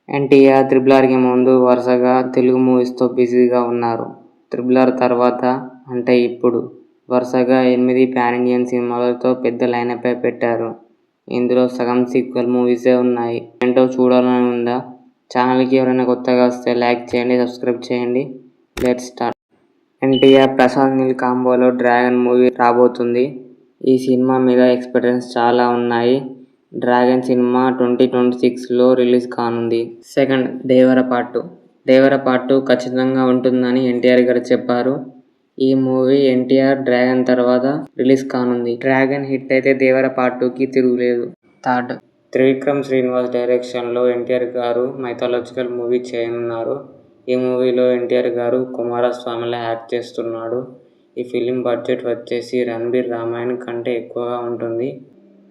NTR triple ఆర్కి ముందు వరుసగా తెలుగు మూవీస్తో బిజీగా ఉన్నారు. త్రిబుల్ ఆర్ తర్వాత అంటే ఇప్పుడు వరుసగా 8 పాన్ ఇండియన్ సినిమాలతో పెద్ద లైనప్పే పెట్టారు. ఇందులో సగం సీక్వెల్ మూవీసే ఉన్నాయి. ఏంటో చూడాలని ఉందా? ఛానల్కి ఎవరైనా కొత్తగా వస్తే లైక్ చేయండి, సబ్స్క్రైబ్ చేయండి. Let's start. ఎన్టీఆర్ ప్రశాంత్ నీల్ కాంబోలో డ్రాగన్ మూవీ రాబోతుంది. ఈ సినిమా మీద ఎక్స్పెక్టేషన్స్ చాలా ఉన్నాయి. డ్రాగన్ సినిమా 2026లో రిలీజ్ కానుంది. Second, Devara part 2. Devara part 2 ఖచ్చితంగా ఉంటుందని ఎన్టీఆర్ గారు చెప్పారు. ఈ మూవీ ఎన్టీఆర్ డ్రాగన్ తర్వాత రిలీజ్ కానుంది. డ్రాగన్ హిట్ అయితే దేవర పార్ట్ 2కి తిరుగులేదు. థర్డ్, త్రివిక్రమ్ శ్రీనివాస్ డైరెక్షన్లో ఎన్టీఆర్ గారు మైథాలజికల్ మూవీ చేయనున్నారు. ఈ మూవీలో ఎన్టీఆర్ గారు కుమారస్వామిలా యాక్ట్ చేస్తున్నాడు. ఈ ఫిలిం బడ్జెట్ వచ్చేసి రణబీర్ రామాయణ్ కంటే ఎక్కువగా ఉంటుంది.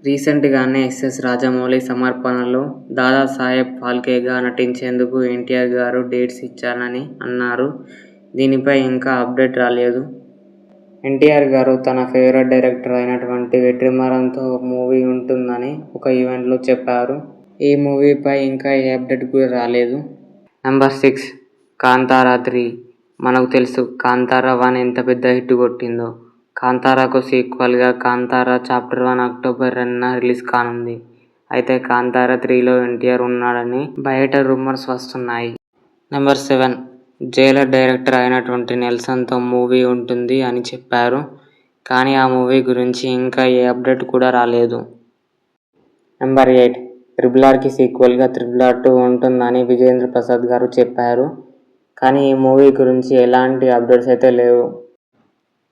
రీసెంట్గానే ఎస్ఎస్ రాజమౌళి సమర్పణలో దాదాసాహెబ్ ఫాల్కేగా నటించేందుకు ఎన్టీఆర్ గారు డేట్స్ ఇచ్చారని అన్నారు. దీనిపై ఇంకా అప్డేట్ రాలేదు. ఎన్టీఆర్ గారు తన ఫేవరెట్ డైరెక్టర్ అయినటువంటి వెట్రిమారన్తో మూవీ ఉంటుందని ఒక ఈవెంట్లో చెప్పారు. ఈ మూవీపై ఇంకా ఏ అప్డేట్ కూడా రాలేదు. నెంబర్ 6, కాంతారా 3. మనకు తెలుసు కాంతారా 1 ఎంత పెద్ద హిట్ కొట్టిందో. కాంతారాకు సీక్వెల్గా కాంతారా చాప్టర్ 1 అక్టోబర్ 2న రిలీజ్ కానుంది. అయితే కాంతారా 3లో ఎన్టీఆర్ ఉన్నాడని బయట రూమర్స్ వస్తున్నాయి. నెంబర్ 7, జైలర్ డైరెక్టర్ అయినటువంటి నెల్సన్తో మూవీ ఉంటుంది అని చెప్పారు. కానీ ఆ మూవీ గురించి ఇంకా ఏ అప్డేట్ కూడా రాలేదు. నెంబర్ 8, త్రిబుల్ ఆర్కి సీక్వెల్గా త్రిబుల్ ఆర్ 2 ఉంటుందని విజేంద్ర ప్రసాద్ గారు చెప్పారు. కానీ ఈ మూవీ గురించి ఎలాంటి అప్డేట్స్ అయితే లేవు.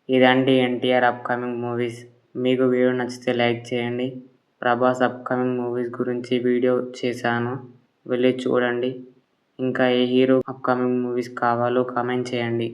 ఇదండి ఎన్టీఆర్ అప్కమింగ్ మూవీస్. మీకు వీడియో నచ్చితే లైక్ చేయండి. ప్రభాస్ అప్కమింగ్ మూవీస్ గురించి వీడియో చేశాను, వెళ్ళి చూడండి. ఇంకా ఏ హీరో అప్కమింగ్ మూవీస్ కావాలో కామెంట్ చేయండి.